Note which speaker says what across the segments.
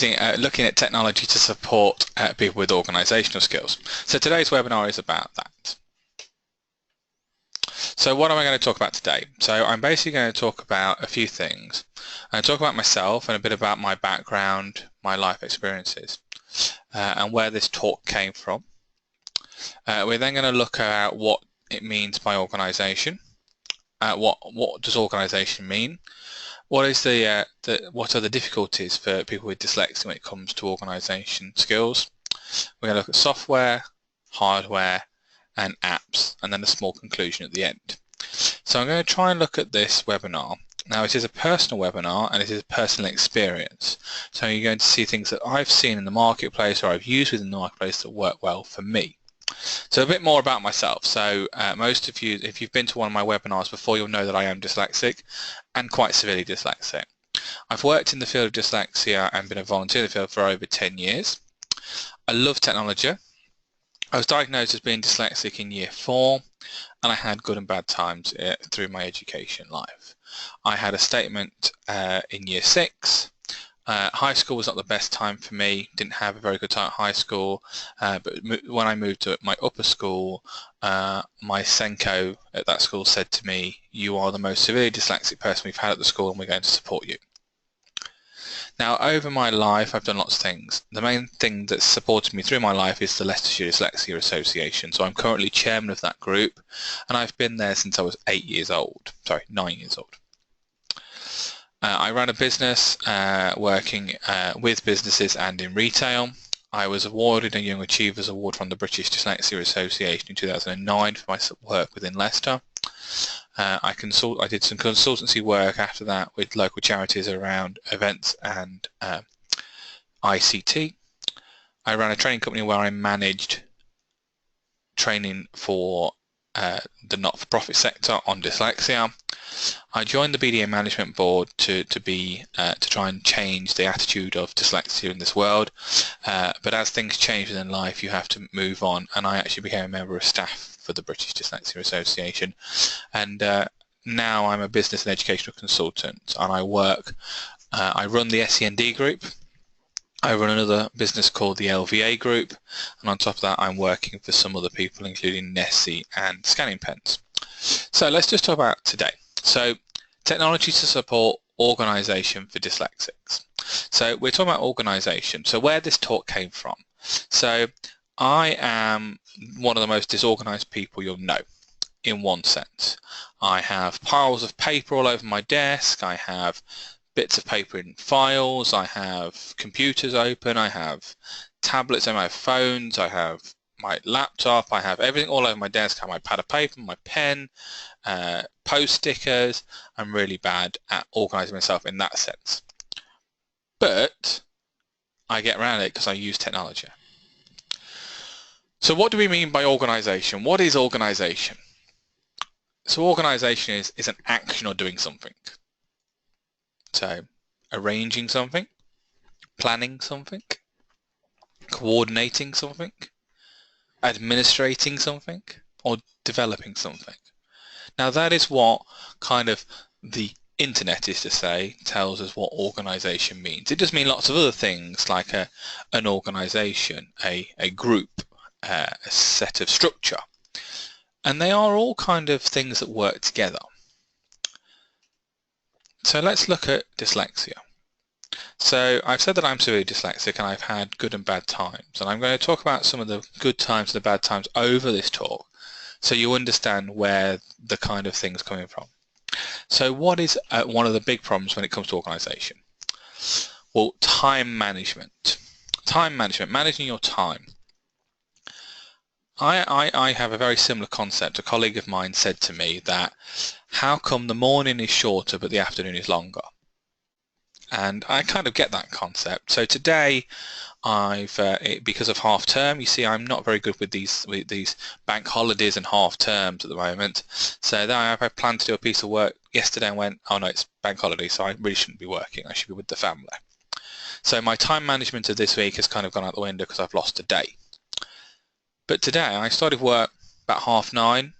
Speaker 1: looking at technology to support people with organisational skills. So today's webinar is about that. So what am I going to talk about today? So I'm basically going to talk about a few things. I'm going to talk about myself and a bit about my background, my life experiences, and where this talk came from. We're then going to look at what it means by organisation. What does organisation mean? What are the difficulties for people with dyslexia when it comes to organisation skills? We're going to look at software, hardware, and apps, and then a small conclusion at the end. So I'm going to try and look at this webinar. Now, it is a personal webinar and it is a personal experience. So you're going to see things that I've seen in the marketplace or I've used within the marketplace that work well for me. So a bit more about myself. So most of you, if you've been to one of my webinars before, you'll know that I am dyslexic and quite severely dyslexic. I've worked in the field of dyslexia and been a volunteer in the field for over 10 years. I love technology. I was diagnosed as being dyslexic in year 4 and I had good and bad times through my education life. I had a statement in year 6. High school was not the best time for me, didn't have a very good time at high school, but when I moved to my upper school, my Senko at that school said to me, "You are the most severely dyslexic person we've had at the school and we're going to support you." Now, over my life, I've done lots of things. The main thing that's supported me through my life is the Leicestershire Dyslexia Association. So I'm currently chairman of that group, and I've been there since I was 9 years old. I ran a business working with businesses and in retail. I was awarded a Young Achievers Award from the British Dyslexia Association in 2009 for my work within Leicester. I did some consultancy work after that with local charities around events and ICT. I ran a training company where I managed training for the not-for-profit sector on dyslexia. I joined the BDA Management Board to try and change the attitude of dyslexia in this world, but as things change within life, you have to move on, and I actually became a member of staff for the British Dyslexia Association, and now I'm a business and educational consultant, and I run the SEND group. I run another business called the LVA Group, and on top of that I'm working for some other people including Nessie and Scanning Pens. So let's just talk about today. So technology to support organisation for dyslexics. So we're talking about organisation. So where this talk came from. So I am one of the most disorganised people you'll know in one sense. I have piles of paper all over my desk. I have bits of paper in files, I have computers open, I have tablets and my phones, I have my laptop, I have everything all over my desk. I have my pad of paper, my pen, post stickers. I'm really bad at organising myself in that sense. But I get around it because I use technology. So what do we mean by organisation? What is organisation? So organisation is an action or doing something. So arranging something, planning something, coordinating something, administrating something, or developing something. Now that is what kind of the internet is to say, tells us what organisation means. It does mean lots of other things like an organisation, a group, a set of structure. And they are all kind of things that work together. So let's look at dyslexia. So I've said that I'm severely dyslexic and I've had good and bad times, and I'm going to talk about some of the good times and the bad times over this talk so you understand where the kind of things coming from. So what is one of the big problems when it comes to organisation? Well, time management. Time management, managing your time. I have a very similar concept. A colleague of mine said to me that how come the morning is shorter but the afternoon is longer? And I kind of get that concept. So today, because of half term, you see, I'm not very good with these bank holidays and half terms at the moment. So then I planned to do a piece of work yesterday and went, oh no, it's bank holiday, so I really shouldn't be working. I should be with the family. So my time management of this week has kind of gone out the window because I've lost a day. But today I started work about 9:30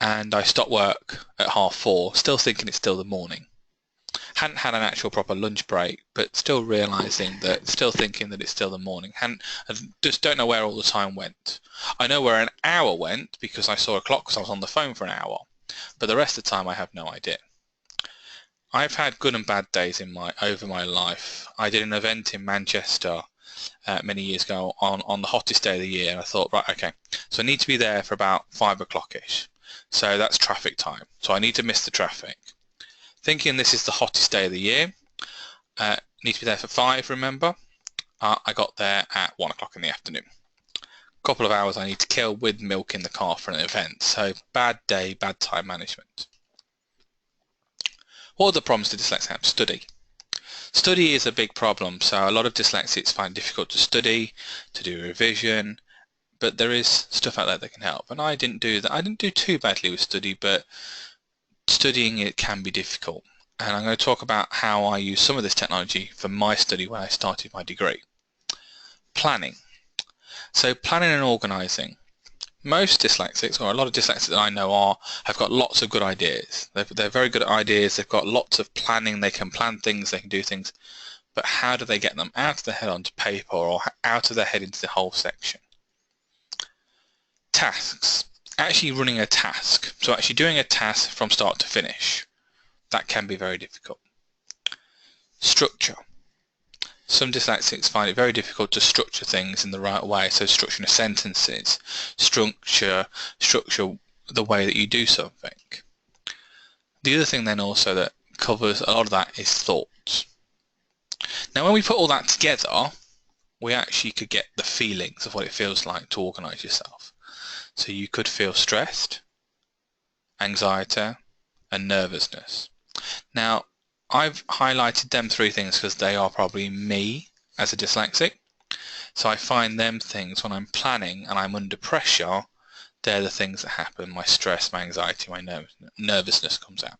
Speaker 1: and I stopped work at 4:30, still thinking it's still the morning. hadn't had an actual proper lunch break, but still realising that, still thinking that it's still the morning. I just don't know where all the time went. I know where an hour went because I saw a clock because I was on the phone for an hour, but the rest of the time I have no idea. I've had good and bad days over my life. I did an event in Manchester many years ago on the hottest day of the year, and I thought, right, okay, so I need to be there for about 5 o'clock-ish. So that's traffic time. So I need to miss the traffic. Thinking this is the hottest day of the year, need to be there for 5, remember? I got there at 1 o'clock in the afternoon. Couple of hours I need to kill with milk in the car for an event. So bad day, bad time management. What are the problems to dyslexics have? Study. Study is a big problem, so a lot of dyslexics find it difficult to study, to do revision, but there is stuff out there that can help. And I didn't do that. I didn't do too badly with study, but studying it can be difficult. And I'm going to talk about how I use some of this technology for my study when I started my degree. Planning. So planning and organising. Most dyslexics, or a lot of dyslexics that I know have got lots of good ideas. They're very good at ideas, they've got lots of planning, they can plan things, they can do things, but how do they get them out of their head onto paper or out of their head into the whole section? Tasks. Actually running a task, so actually doing a task from start to finish, that can be very difficult. Structure. Some dyslexics find it very difficult to structure things in the right way, so structuring sentences, structure the way that you do something. The other thing then also that covers a lot of that is thoughts. Now when we put all that together, we actually could get the feelings of what it feels like to organise yourself. So you could feel stressed, anxiety and nervousness. Now I've highlighted them 3 things because they are probably me as a dyslexic. So I find them things when I'm planning and I'm under pressure, they're the things that happen. My stress, my anxiety, my nervousness comes out.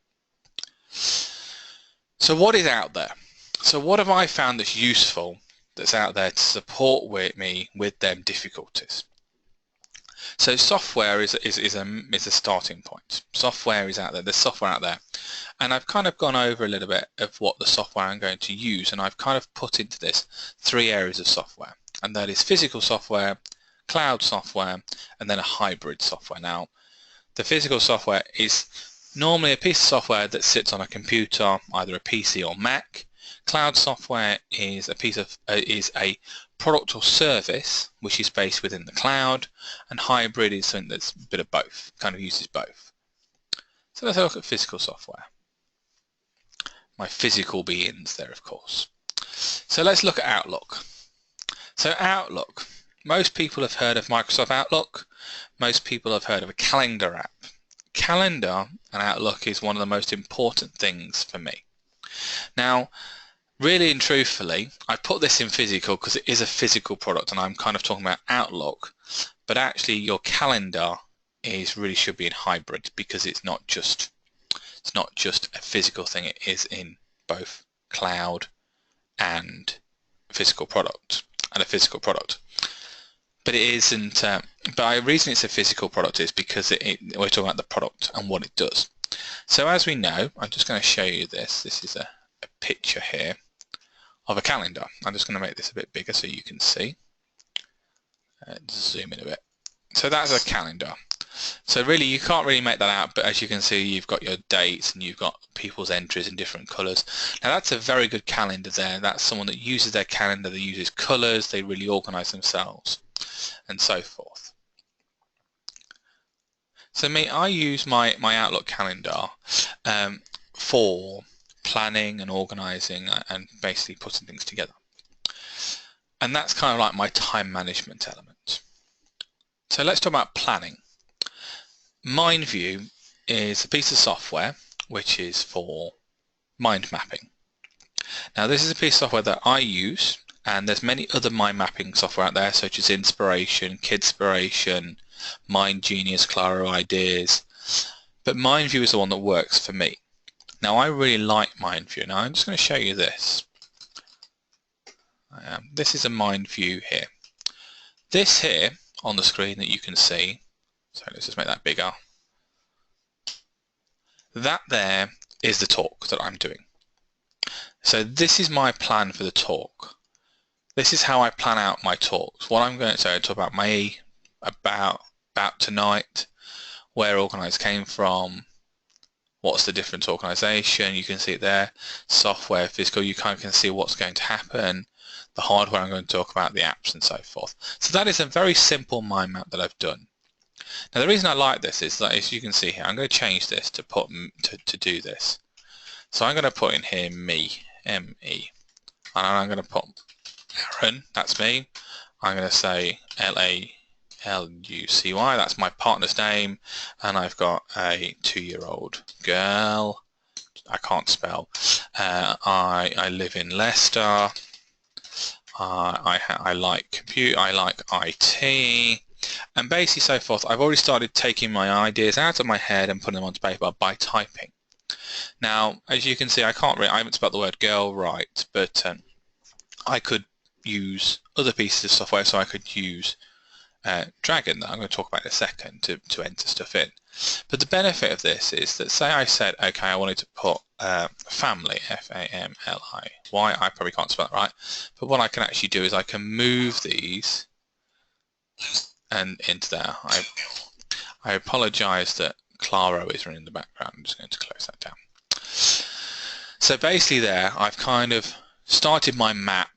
Speaker 1: So what is out there? So what have I found that's useful that's out there to support me with them difficulties? So software is a starting point. Software is out there. There's software out there. And I've kind of gone over a little bit of what the software I'm going to use, and I've kind of put into this 3 areas of software, and that is physical software, cloud software, and then a hybrid software. Now, the physical software is normally a piece of software that sits on a computer, either a PC or Mac. Cloud software is a product or service which is based within the cloud, and hybrid is something that's a bit of both, kind of uses both. So let's have a look at physical software. My physical beings there, of course. So let's look at Outlook. So Outlook, most people have heard of Microsoft Outlook. Most people have heard of a calendar app. Calendar and Outlook is one of the most important things for me. Now, really and truthfully, I put this in physical because it is a physical product, and I'm kind of talking about Outlook, but actually your calendar really should be in hybrid, because it's not just a physical thing, it is in both cloud and physical product, but it isn't, but the reason it's a physical product is because we're talking about the product and what it does. So as we know, I'm just going to show you this is a picture here of a calendar. I'm just going to make this a bit bigger so you can see. Zoom in a bit. So that's a calendar. So really you can't really make that out, but as you can see, you've got your dates and you've got people's entries in different colours. Now that's a very good calendar there. That's someone that uses their calendar, that uses colours, they really organise themselves and so forth. So I use my Outlook calendar for planning and organising and basically putting things together. And that's kind of like my time management element. So let's talk about planning. MindView is a piece of software which is for mind mapping. Now this is a piece of software that I use, and there's many other mind mapping software out there such as Inspiration, Kidspiration, Mind Genius, Claro Ideas, but MindView is the one that works for me. Now I really like MindView. Now I'm just going to show you this. This is a MindView here. This here on the screen that you can see, so let's just make that bigger. That there is the talk that I'm doing. So this is my plan for the talk. This is how I plan out my talks. What I'm going to talk about about tonight, where organised came from, what's the different organisation, you can see it there, software, physical, you kind of can see what's going to happen, the hardware I'm going to talk about, the apps and so forth. So that is a very simple mind map that I've done. Now the reason I like this is that, as you can see here, I'm going to change this to put to do this. So I'm going to put in here me, M-E, and I'm going to put Aaron, that's me. I'm going to say L-A-L-U-C-Y, that's my partner's name, and I've got a 2-year-old girl. I can't spell. I live in Leicester. I like compute. I like IT, and basically so forth. I've already started taking my ideas out of my head and putting them onto paper by typing. Now, as you can see, I haven't spelled the word girl right, but I could use other pieces of software, so I could use Dragon that I'm going to talk about in a second to enter stuff in. But the benefit of this is that, say I said, okay, I wanted to put family, F-A-M-L-I-Y, I probably can't spell it right, but what I can actually do is I can move these and into there. I apologise that Claro is running in the background. I'm just going to close that down. So basically there, I've kind of started my map.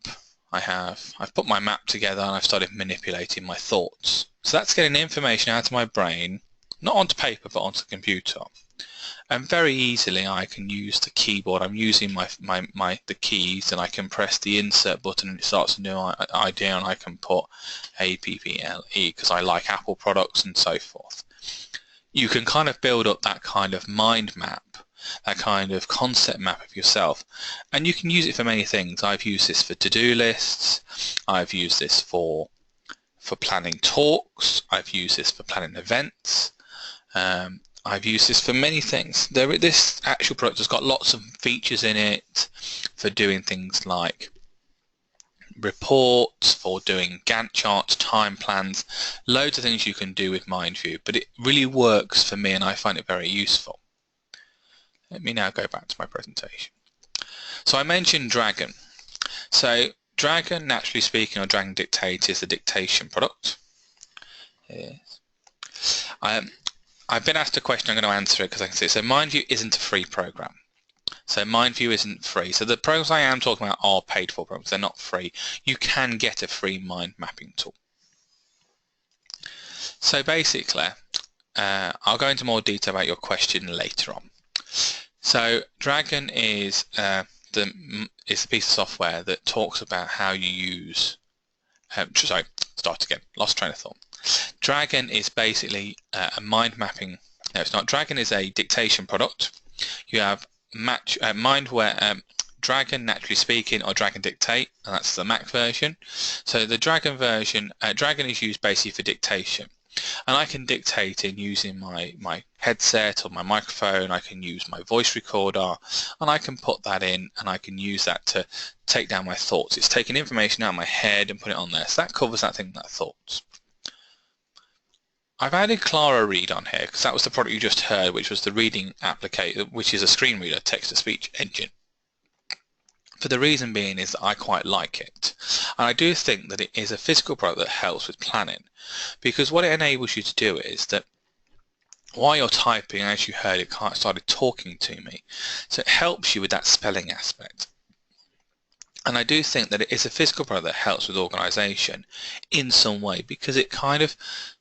Speaker 1: I've put my map together and I've started manipulating my thoughts. So that's getting information out of my brain, not onto paper but onto the computer. And very easily I can use the keyboard. I'm using the keys, and I can press the insert button and it starts a new idea, and I can put A-P-P-L-E because I like Apple products and so forth. You can kind of build up that kind of mind map, that kind of concept map of yourself, and you can use it for many things. I've used this for to-do lists, I've used this for planning talks, I've used this for planning events, I've used this for many things. This actual product has got lots of features in it for doing things like reports, for doing Gantt charts, time plans, loads of things you can do with MindView, but it really works for me and I find it very useful. Let me now go back to my presentation. So I mentioned Dragon. So Dragon, naturally speaking, or Dragon Dictate, is the dictation product. Yes. I've been asked a question, I'm going to answer it because I can see it. So MindView isn't a free program. So MindView isn't free. So the programs I am talking about are paid for programs. They're not free. You can get a free mind mapping tool. So basically, I'll go into more detail about your question later on. So Dragon is a piece of software that talks about how you use. Sorry, start again. Lost train of thought. Dragon is basically a mind mapping. No, it's not. Dragon is a dictation product. You have Dragon, naturally speaking, or Dragon Dictate, and that's the Mac version. So the Dragon version, Dragon is used basically for dictation. And I can dictate in using my headset or my microphone. I can use my voice recorder, and I can put that in, and I can use that to take down my thoughts. It's taking information out of my head and put it on there. So that covers that thing, that thoughts. I've added Clara Read on here because that was the product you just heard, which was the reading applicator, which is a screen reader, text-to-speech engine. For the reason being is that I quite like it, and I do think that it is a physical product that helps with planning, because what it enables you to do is that while you're typing, as you heard, it started talking to me, so it helps you with that spelling aspect. And I do think that it is a physical product that helps with organisation in some way, because it kind of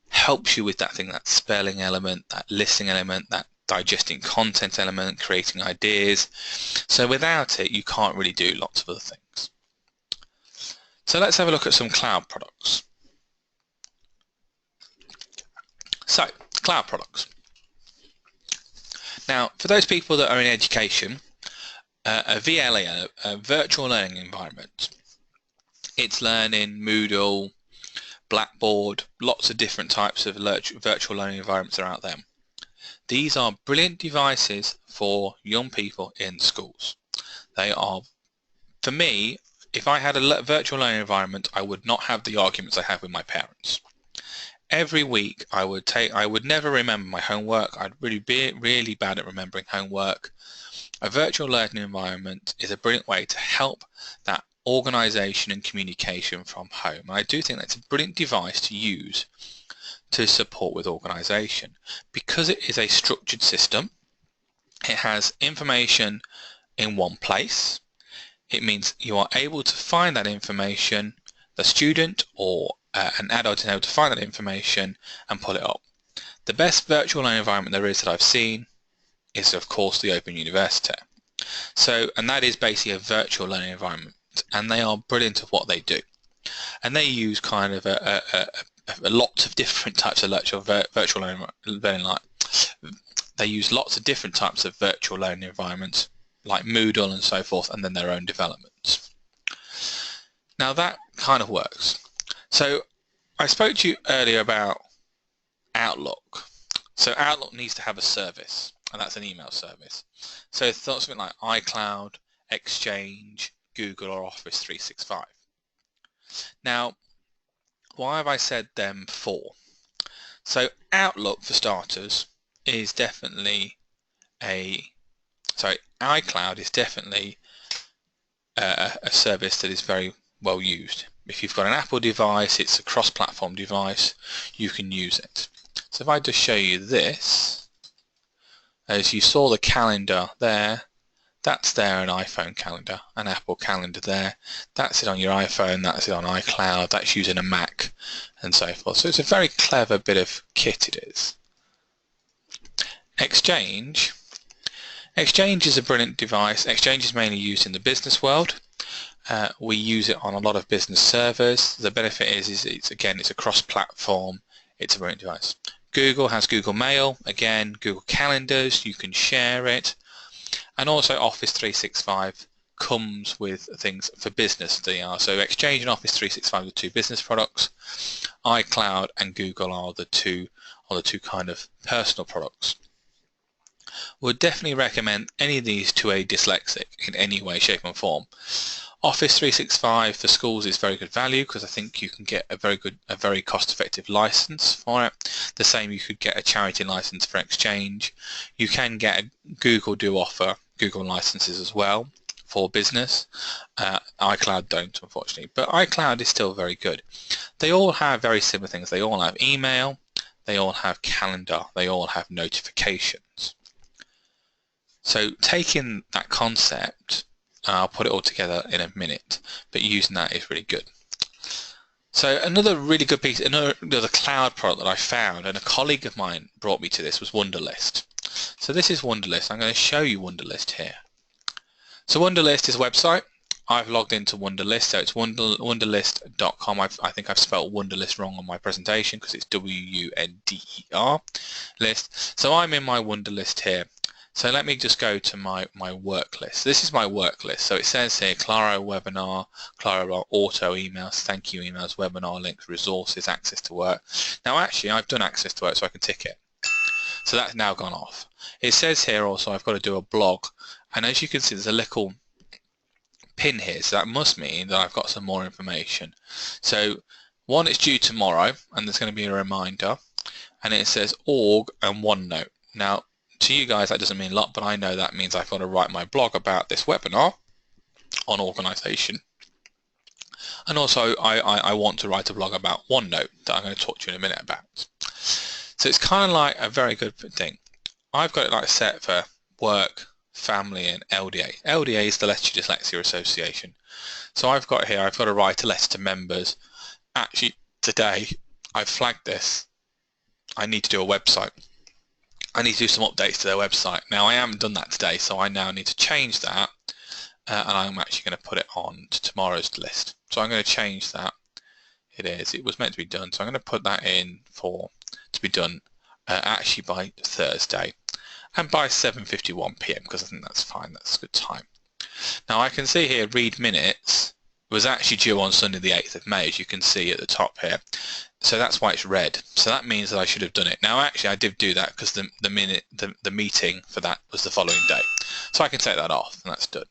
Speaker 1: helps you with that thing, that spelling element, that listening element, that digesting content element, creating ideas. So without it, you can't really do lots of other things. So let's have a look at some cloud products. So, cloud products. Now, for those people that are in education, a VLE, a virtual learning environment, it's Learning, Moodle, Blackboard, lots of different types of virtual learning environments are out there. These are brilliant devices for young people in schools. They are, for me, if I had a virtual learning environment, I would not have the arguments I have with my parents. Every week I would never remember my homework. I'd really be really bad at remembering homework. A virtual learning environment is a brilliant way to help that organisation and communication from home. And I do think that's a brilliant device to use to support with organisation because it is a structured system. It has information in one place. It means you are able to find that information, the student or an adult is able to find that information and pull it up. The best virtual learning environment there is that I've seen is of course the Open University. And that is basically a virtual learning environment, and they are brilliant at what they do. And they use kind of a lots of different types of virtual learning. They use lots of different types of virtual learning environments, like Moodle and so forth, and then their own developments. Now that kind of works. So I spoke to you earlier about Outlook. So Outlook needs to have a service, and that's an email service. So something like iCloud, Exchange, Google, or Office 365. Now, why have I said them for? So Outlook, for starters, is definitely iCloud is definitely a service that is very well used. If you've got an Apple device, it's a cross-platform device, you can use it. So if I just show you this, as you saw the calendar there, that's there an iPhone calendar, an Apple calendar there. That's it on your iPhone, that's it on iCloud, that's using a Mac and so forth. So it's a very clever bit of kit it is. Exchange is a brilliant device. Exchange is mainly used in the business world. We use it on a lot of business servers. The benefit is it's a cross-platform. It's a brilliant device. Google has Google Mail, again, Google Calendars, you can share it. And also Office 365 comes with things for business. So Exchange and Office 365 are the two business products. iCloud and Google are the two kind of personal products. Would definitely recommend any of these to a dyslexic in any way, shape and form. Office 365 for schools is very good value because I think you can get a very cost-effective license for it. The same you could get a charity license for Exchange. You can get Google do offer Google licenses as well for business. iCloud don't, unfortunately, but iCloud is still very good. They all have very similar things. They all have email, they all have calendar, they all have notifications. So taking that concept, I'll put it all together in a minute, but using that is really good. So another really good piece, another cloud product that I found, and a colleague of mine brought me to this, was Wunderlist. So this is Wunderlist. I'm going to show you Wunderlist here. So Wunderlist is a website. I've logged into Wunderlist, so it's wunderlist.com. I think I've spelled Wunderlist wrong on my presentation because it's W-U-N-D-E-R list. So I'm in my Wunderlist here. So let me just go to my work list. This is my work list. So it says here, Claro webinar, Claro auto emails, thank you emails, webinar links, resources, access to work. Now actually I've done access to work so I can tick it. So that's now gone off. It says here also I've got to do a blog. And as you can see there's a little pin here. So that must mean that I've got some more information. So one, it's due tomorrow and there's going to be a reminder. And it says org and OneNote. Now to you guys that doesn't mean a lot, but I know that means I've got to write my blog about this webinar on organisation. And also I want to write a blog about OneNote that I'm going to talk to you in a minute about. So it's kind of like a very good thing. I've got it like set for work, family and LDA. LDA is the Leicester Dyslexia Association. So I've got here, I've got to write a letter to members. Actually today I've flagged this. I need to do a website. I need to do some updates to their website. Now I haven't done that today, so I now need to change that, and I'm actually going to put it on to tomorrow's list. So I'm going to change that. It was meant to be done, so I'm going to put that in to be done actually by Thursday, and by 7:51 p.m. because I think that's fine. That's a good time. Now I can see here read minutes was actually due on Sunday the 8th of May, as you can see at the top here. So that's why it's red. So that means that I should have done it. Now actually I did do that because the meeting for that was the following day. So I can take that off and that's done.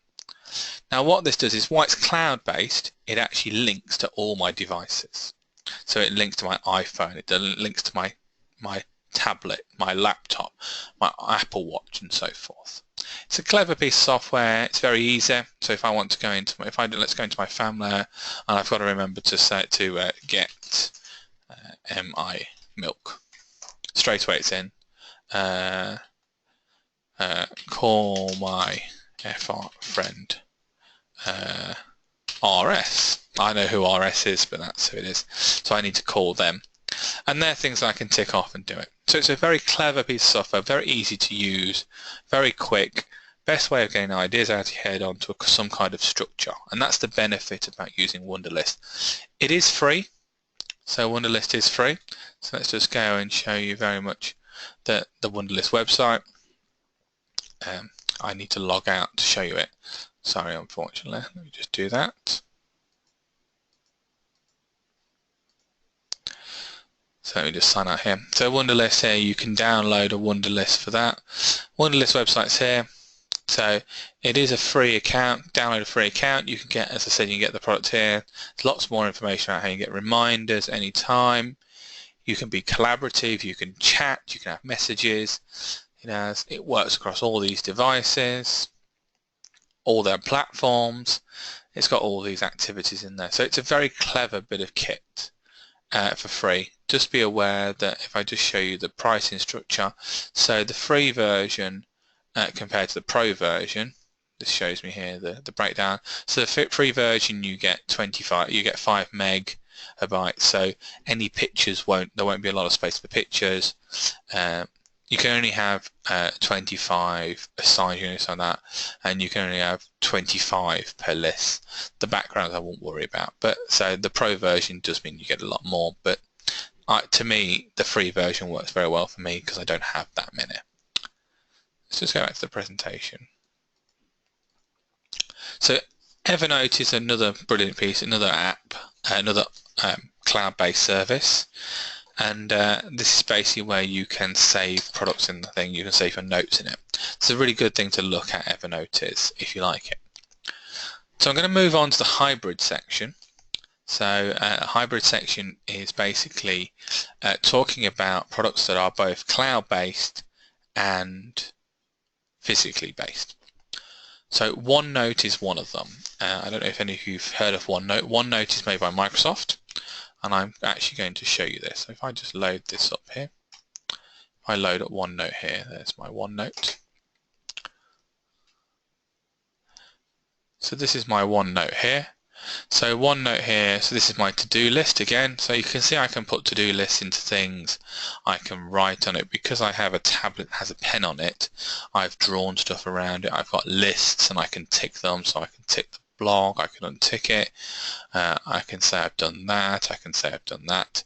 Speaker 1: Now what this does is, why it's cloud based, it actually links to all my devices. So it links to my iPhone, it links to my tablet, my laptop, my Apple Watch and so forth. It's a clever piece of software. It's very easy. So if I want to go into let's go into my family, and I've got to remember to say get mi milk. Straight away it's in. Call my FR friend RS. I know who RS is, but that's who it is. So I need to call them. And they're things I can tick off and do it. So it's a very clever piece of software, very easy to use, very quick. Best way of getting ideas out of your head onto some kind of structure. And that's the benefit about using Wunderlist. It is free. So Wunderlist is free. So let's just go and show you very much the Wunderlist website. I need to log out to show you it. Sorry, unfortunately. Let me just do that. So let me just sign out here. So Wunderlist here, you can download a Wunderlist for that. Wunderlist website's here. So it is a free account. Download a free account. You can get, as I said, you can get the product here. There's lots more information about how you get reminders anytime. You can be collaborative. You can chat. You can have messages. It works across all these devices, all their platforms. It's got all these activities in there. So it's a very clever bit of kit for free. Just be aware that if I just show you the pricing structure, so the free version compared to the pro version, this shows me here the breakdown. So the free version you get 5 megabytes. So any pictures there won't be a lot of space for pictures. You can only have 25 assigned units on that, and you can only have 25 per list. The backgrounds I won't worry about, but so the pro version does mean you get a lot more. But to me, the free version works very well for me because I don't have that many. Let's just go back to the presentation. So Evernote is another brilliant piece, another app, another cloud-based service. And this is basically where you can save products in the thing. You can save your notes in it. It's a really good thing to look at, Evernote is, if you like it. So I'm going to move on to the hybrid section. So a hybrid section is basically talking about products that are both cloud-based and physically based. So OneNote is one of them. I don't know if any of you have heard of OneNote. OneNote is made by Microsoft. And I'm actually going to show you this. So if I just load this up here, if I load up OneNote here, there's my OneNote. So this is my OneNote here. So OneNote here, so this is my to-do list again. So you can see I can put to-do lists into things. I can write on it. Because I have a tablet that has a pen on it, I've drawn stuff around it. I've got lists and I can tick them. So I can tick the blog, I can untick it, I can say I've done that, I can say I've done that,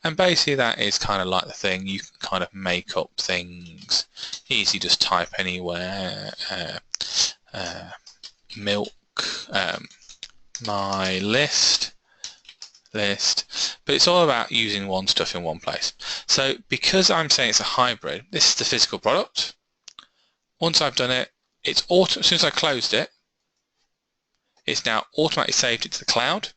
Speaker 1: and basically that is kind of like the thing. You can kind of make up things, easy, just type anywhere, milk, my list, but it's all about using one stuff in one place. So because I'm saying it's a hybrid, this is the physical product. Once I've done it, as soon as I closed it, it's now automatically saved it to the cloud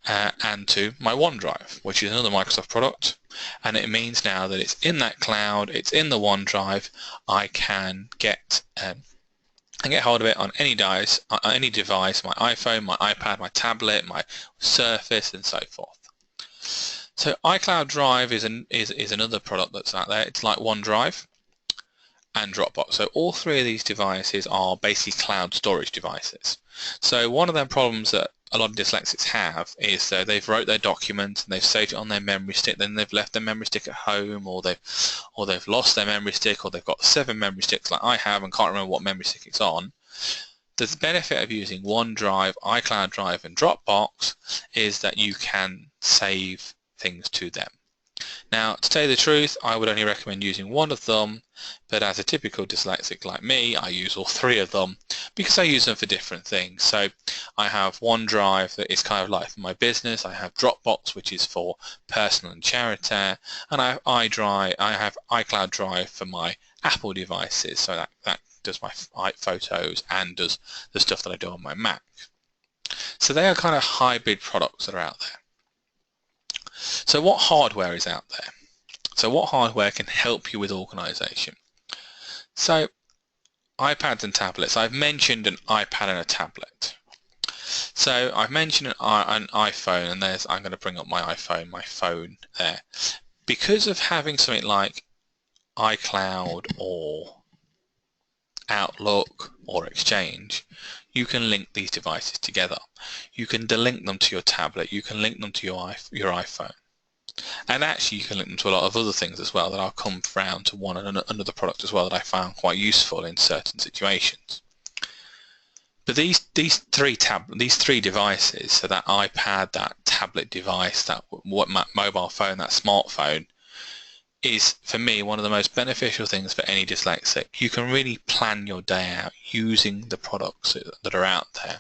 Speaker 1: and to my OneDrive, which is another Microsoft product. And it means now that it's in that cloud, it's in the OneDrive. I can get hold of it on any device, my iPhone, my iPad, my tablet, my Surface, and so forth. So iCloud Drive is another product that's out there. It's like OneDrive and Dropbox. So all three of these devices are basically cloud storage devices. So one of the problems that a lot of dyslexics have is they've wrote their document and they've saved it on their memory stick, then they've left their memory stick at home, or they've lost their memory stick, or they've got 7 memory sticks like I have and can't remember what memory stick it's on. The benefit of using OneDrive, iCloud Drive, and Dropbox is that you can save things to them. Now, to tell you the truth, I would only recommend using one of them, but as a typical dyslexic like me, I use all 3 of them because I use them for different things. So I have OneDrive that is kind of like for my business, I have Dropbox, which is for personal and charity, and I have iCloud Drive for my Apple devices, so that does my photos and does the stuff that I do on my Mac. So they are kind of hybrid products that are out there. So what hardware is out there? So what hardware can help you with organization? So iPads and tablets. I've mentioned an iPad and a tablet. So I've mentioned an iPhone, and I'm going to bring up my phone there. Because of having something like iCloud or Outlook or Exchange, you can link these devices together. You can delink them to your tablet, you can link them to your iPhone. And actually you can link them to a lot of other things as well that I'll come round to another product as well that I found quite useful in certain situations. But these three devices, so that iPad, that tablet device, that mobile phone, that smartphone, is for me one of the most beneficial things for any dyslexic. You can really plan your day out using the products that are out there.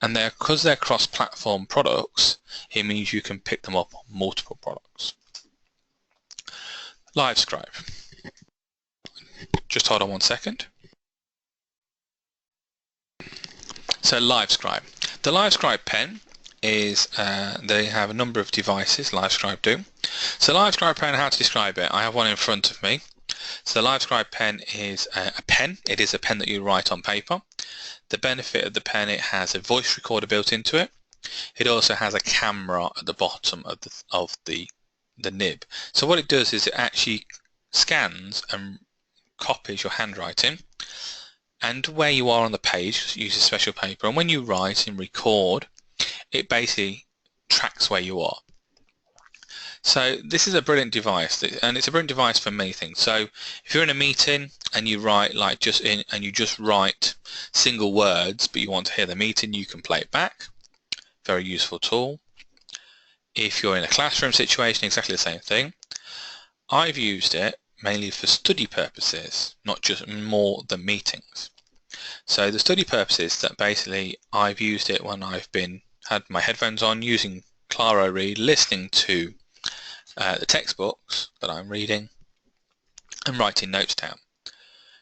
Speaker 1: And because they're cross-platform products, it means you can pick them up on multiple products. LiveScribe. Just hold on one second. So LiveScribe. The LiveScribe pen is, they have a number of devices, LiveScribe do. So LiveScribe pen, how to describe it? I have one in front of me. So the LiveScribe pen is a pen. It is a pen that you write on paper. The benefit of the pen, it has a voice recorder built into it. It also has a camera at the bottom of the nib. So what it does is it actually scans and copies your handwriting, and where you are on the page, use a special paper, and when you write and record, it basically tracks where you are. So this is a brilliant device, and it's a brilliant device for many things. So if you're in a meeting and you write you just write single words, but you want to hear the meeting, you can play it back. Very useful tool. If you're in a classroom situation, exactly the same thing. I've used it mainly for study purposes, not just more than meetings. So the study purposes, that basically I've used it when I've had my headphones on, using Claro Read, listening to the textbooks that I'm reading and writing notes down.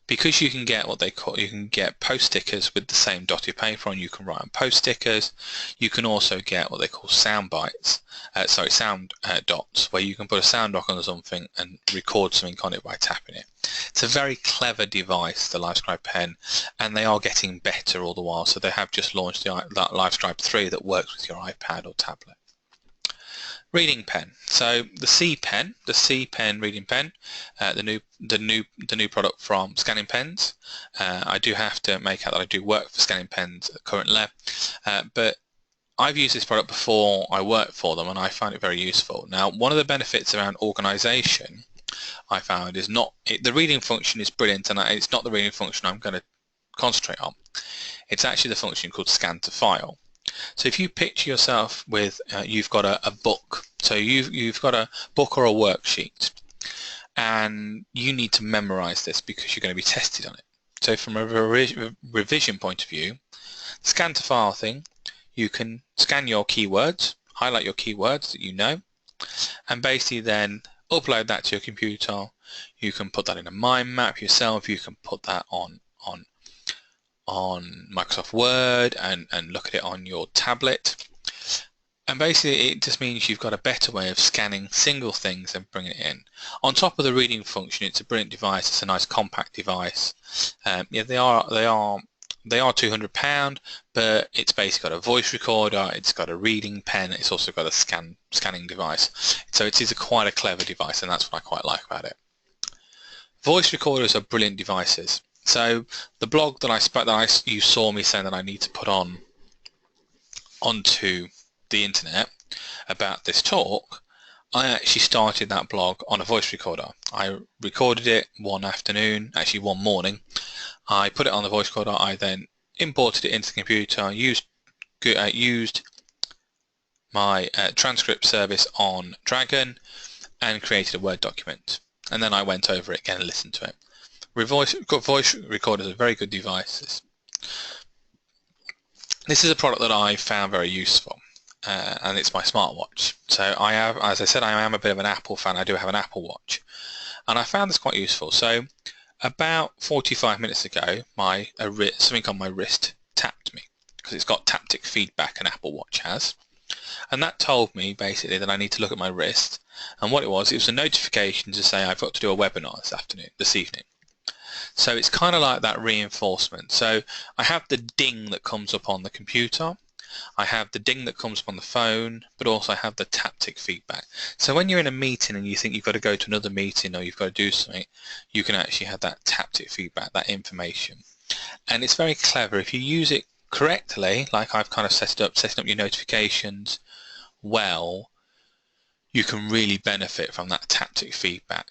Speaker 1: Because you can get you can get post stickers with the same dotted paper on, you can write on post stickers. You can also get what they call sound bites, sound dots, where you can put a sound dock on something and record something on it by tapping it. It's a very clever device, the LiveScribe pen, and they are getting better all the while. So they have just launched that LiveScribe 3 that works with your iPad or tablet. Reading pen. So the C Pen reading pen, the new product from Scanning Pens. I do have to make out that I do work for Scanning Pens currently, but I've used this product before I worked for them, and I find it very useful. Now, one of the benefits around organisation I found is the reading function is brilliant, and it's not the reading function I'm going to concentrate on. It's actually the function called Scan to File. So if you picture yourself with, you've got a book, so you've got a book or a worksheet, and you need to memorize this because you're going to be tested on it. So from a revision point of view, scan to file thing, you can scan your keywords, highlight your keywords that you know, and basically then upload that to your computer. You can put that in a mind map yourself, you can put that on Microsoft Word and look at it on your tablet, and basically it just means you've got a better way of scanning single things and bringing it in. On top of the reading function, it's a brilliant device. It's a nice compact device. Yeah, they are £200, but it's basically got a voice recorder, it's got a reading pen, it's also got a scanning device. So it is quite a clever device, and that's what I quite like about it. Voice recorders are brilliant devices. So the blog that you saw me saying that I need to put onto the internet about this talk, I actually started that blog on a voice recorder. I recorded it one afternoon, actually one morning. I put it on the voice recorder. I then imported it into the computer, used my transcript service on Dragon, and created a Word document. And then I went over it again and listened to it. Voice recorders are very good devices. This is a product that I found very useful, and it's my smartwatch. So as I said, I am a bit of an Apple fan. I do have an Apple Watch, and I found this quite useful. So about 45 minutes ago, something on my wrist tapped me, because it's got taptic feedback, an Apple Watch has, and that told me basically that I need to look at my wrist. And what it was a notification to say I've got to do a webinar this evening. So it's kind of like that reinforcement. So I have the ding that comes up on the computer, I have the ding that comes up on the phone, but also I have the taptic feedback. So when you're in a meeting and you think you've got to go to another meeting or you've got to do something, you can actually have that taptic feedback, that information. And it's very clever. If you use it correctly, like I've kind of setting up your notifications well, you can really benefit from that taptic feedback.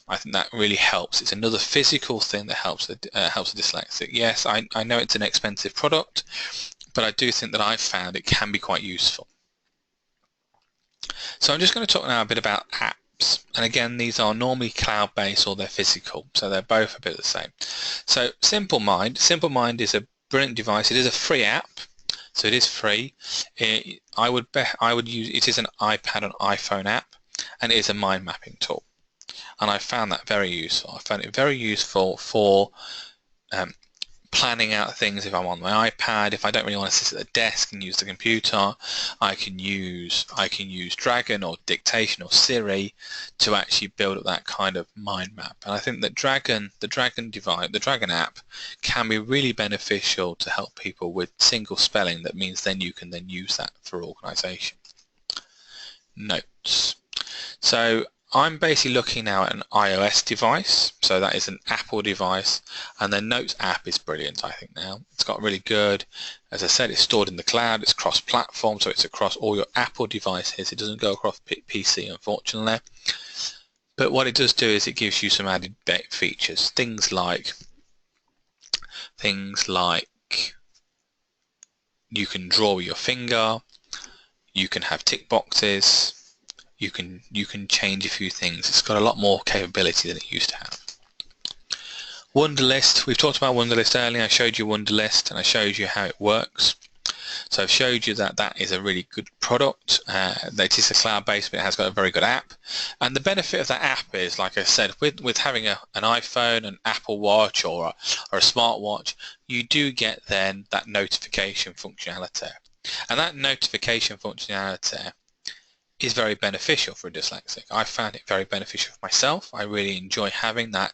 Speaker 1: I think that really helps. It's another physical thing that helps the dyslexic. Yes, I know it's an expensive product, but I do think that I've found it can be quite useful. So I'm just going to talk now a bit about apps. And again, these are normally cloud-based or they're physical, so they're both a bit the same. So Simple Mind is a brilliant device. It is a free app. So it is free. I would use it is an iPad and iPhone app, and it is a mind mapping tool. And I found that very useful. I found it very useful for planning out things. If I'm on my iPad, if I don't really want to sit at the desk and use the computer, I can use Dragon or Dictation or Siri to actually build up that kind of mind map. And I think that the Dragon app can be really beneficial to help people with single spelling. That means then you can then use that for organisation. Notes. So I'm basically looking now at an iOS device, so that is an Apple device, and the Notes app is brilliant, I think now. It's got really good, as I said, it's stored in the cloud, it's cross-platform, so it's across all your Apple devices. It doesn't go across PC, unfortunately. But what it does do is it gives you some added features, things like you can draw with your finger, you can have tick boxes, you can change a few things. It's got a lot more capability than it used to have. Wunderlist, we've talked about Wunderlist earlier. I showed you Wunderlist and I showed you how it works. So I've showed you that that is a really good product. It is a cloud-based, but it has got a very good app. And the benefit of that app is, like I said, with having an iPhone, an Apple Watch, or a smartwatch, you do get then that notification functionality. And that notification functionality is very beneficial for a dyslexic. I found it very beneficial for myself. I really enjoy having that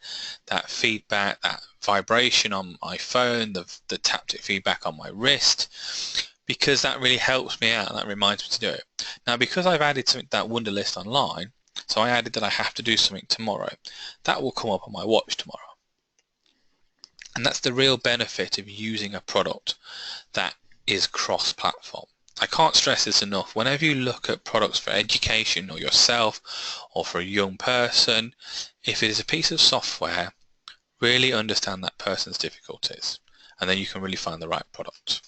Speaker 1: feedback, that vibration on my phone, the taptic feedback on my wrist, because that really helps me out and that reminds me to do it. Now, because I've added that Wunderlist online, so I added that I have to do something tomorrow, that will come up on my watch tomorrow. And that's the real benefit of using a product that is cross-platform. I can't stress this enough. Whenever you look at products for education or yourself or for a young person, if it is a piece of software, really understand that person's difficulties and then you can really find the right product.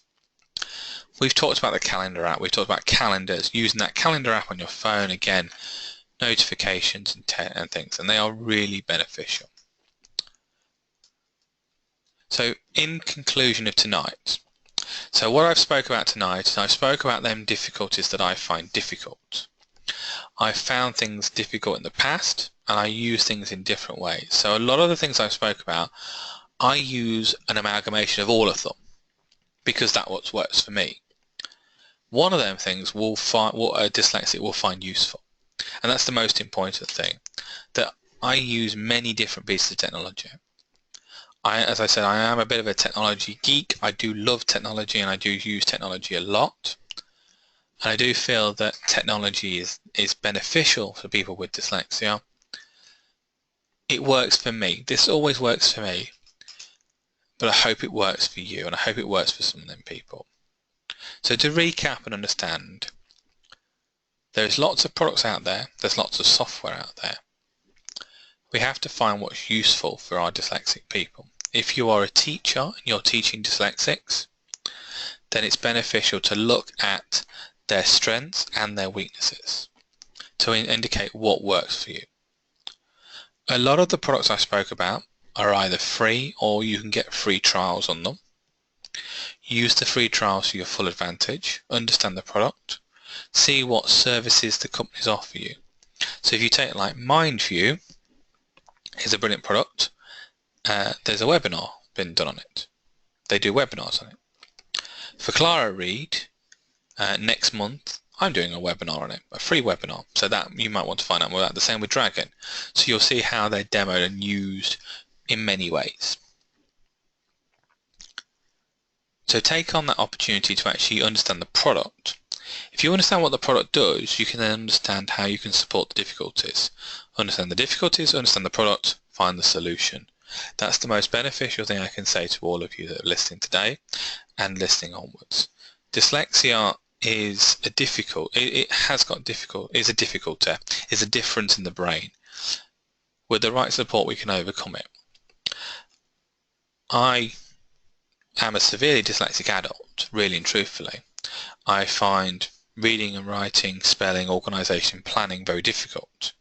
Speaker 1: We've talked about the calendar app. We've talked about calendars, using that calendar app on your phone, again, notifications and things, and they are really beneficial. So in conclusion of tonight, so what I've spoke about tonight is I spoke about them difficulties that I find difficult. I've found things difficult in the past and I use things in different ways. So a lot of the things I spoke about, I use an amalgamation of all of them because that's what works for me. One of them things what a dyslexic will find useful, and that's the most important thing, that I use many different pieces of technology. As I said, I am a bit of a technology geek. I do love technology and I do use technology a lot. And I do feel that technology is beneficial for people with dyslexia. It works for me. This always works for me. But I hope it works for you and I hope it works for some of them people. So to recap and understand, there's lots of products out there. There's lots of software out there. We have to find what's useful for our dyslexic people. If you are a teacher and you're teaching dyslexics, then it's beneficial to look at their strengths and their weaknesses to indicate what works for you. A lot of the products I spoke about are either free or you can get free trials on them. Use the free trials to your full advantage, understand the product, see what services the companies offer you. So if you take like MindView, is a brilliant product. There's a webinar been done on it. They do webinars on it. For Clara Reed, next month I'm doing a webinar on it, a free webinar, so that you might want to find out more about. The same with Dragon. So you'll see how they're demoed and used in many ways. So take on that opportunity to actually understand the product. If you understand what the product does, you can then understand how you can support the difficulties. Understand the difficulties, understand the product, find the solution. That's the most beneficial thing I can say to all of you that are listening today and listening onwards. Dyslexia is a difficulty, is a difference in the brain. With the right support, we can overcome it. I am a severely dyslexic adult, really and truthfully. I find reading and writing, spelling, organisation, planning very difficult.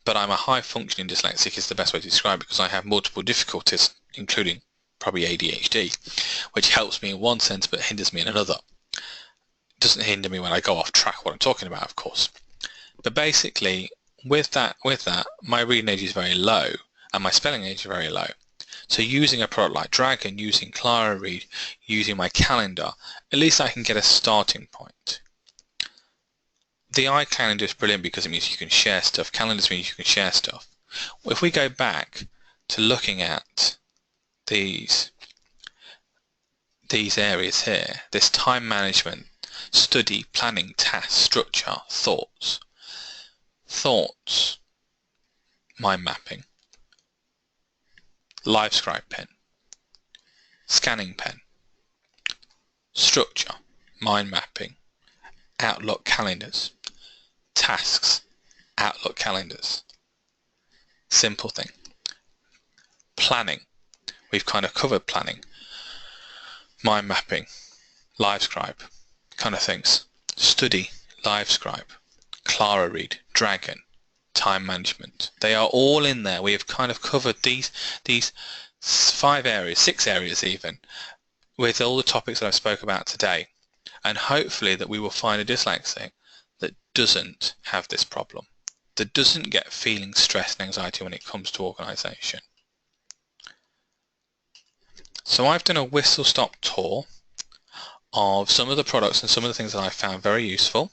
Speaker 1: But I'm a high-functioning dyslexic is the best way to describe it, because I have multiple difficulties, including probably ADHD, which helps me in one sense but hinders me in another. It doesn't hinder me when I go off track what I'm talking about, of course. But basically, with that, my reading age is very low and my spelling age is very low. So using a product like Dragon, using Clara Read, using my calendar, at least I can get a starting point. The iCalendar is brilliant because it means you can share stuff. Calendars means you can share stuff. If we go back to looking at these areas here, this time management, study, planning, task, structure, thoughts, mind mapping, LiveScribe pen, scanning pen, structure, mind mapping, Outlook calendars, tasks, Outlook calendars, simple thing. Planning, we've kind of covered planning, mind mapping, LiveScribe, kind of things. Study, LiveScribe, Clara Read, Dragon, time management. They are all in there. We have kind of covered these 5 areas, 6 areas even, with all the topics that I spoke about today. And hopefully that we will find a dyslexic that doesn't have this problem, that doesn't get feeling stress and anxiety when it comes to organisation. So I've done a whistle-stop tour of some of the products and some of the things that I found very useful.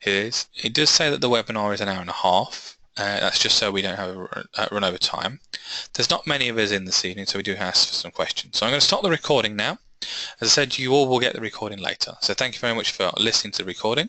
Speaker 1: It does say that the webinar is an hour and a half. That's just so we don't have a run over time. There's not many of us in this evening, so we do ask for some questions. So I'm going to stop the recording now. As I said, you all will get the recording later. So thank you very much for listening to the recording.